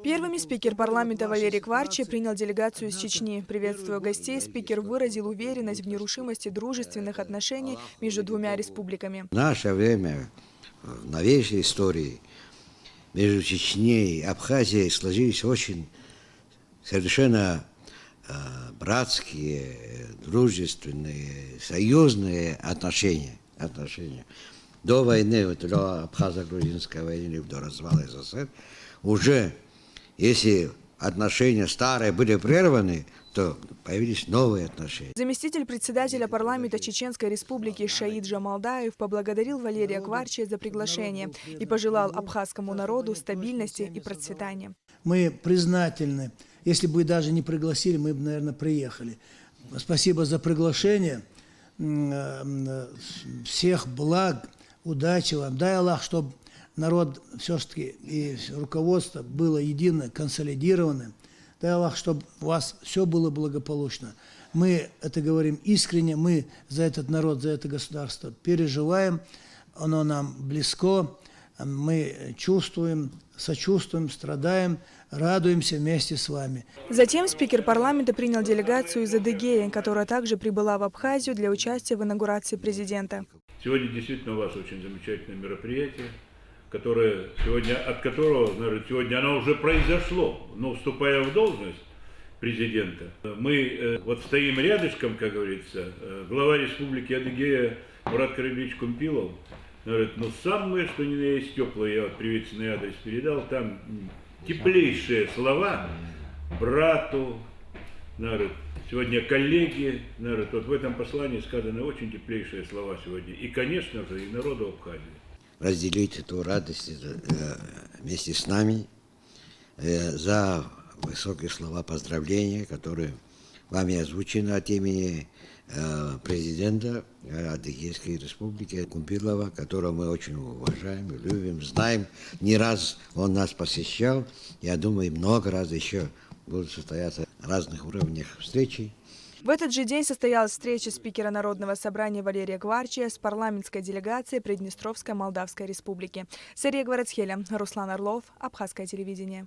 Первыми спикер парламента Валерий Кварчи принял делегацию из Чечни. Приветствуя гостей, спикер выразил уверенность в нерушимости дружественных отношений между двумя республиками. В наше время, в новейшей истории, между Чечней и Абхазией сложились очень совершенно братские, дружественные, союзные отношения. До войны, до абхазо-грузинской войны, до развала СССР, уже если отношения старые были прерваны, то появились новые отношения. Заместитель председателя парламента Чеченской республики Шаид Джамалдаев поблагодарил Валерия Кварчи за приглашение и пожелал абхазскому народу стабильности и процветания. Мы признательны. Если бы даже не пригласили, мы бы, наверное, приехали. Спасибо за приглашение. Всех благ, удачи вам. Дай Аллах, чтобы народ все-таки и руководство было едино, консолидировано. Дай Аллах, чтобы у вас все было благополучно. Мы это говорим искренне, мы за этот народ, за это государство переживаем. Оно нам близко, мы чувствуем, сочувствуем, страдаем, радуемся вместе с вами. Затем спикер парламента принял делегацию из Адыгеи, которая также прибыла в Абхазию для участия в инаугурации президента. Сегодня действительно у вас очень замечательное мероприятие, от которого, наверное, сегодня оно уже произошло, но вступая в должность президента, мы вот стоим рядышком, как говорится, глава республики Адыгея Мурат Карибович Кумпилов, говорит, ну самое, что ни на есть теплое, я вот приветственный адрес передал, там теплейшие слова брату, говорит, сегодня коллеги, говорит, вот в этом послании сказаны очень теплейшие слова сегодня, и, конечно же, и народу Абхазии. Разделить эту радость вместе с нами за высокие слова поздравления, которые вами озвучены от имени президента Адыгейской республики Кумпилова, которого мы очень уважаем, любим, знаем. Не раз он нас посещал. Я думаю, много раз еще будут состояться на разных уровнях встречи. В этот же день состоялась встреча спикера Народного собрания Валерия Кварчи с парламентской делегацией Приднестровской Молдавской республики. Сария Гварацхеля, Руслан Орлов, Абхазское телевидение.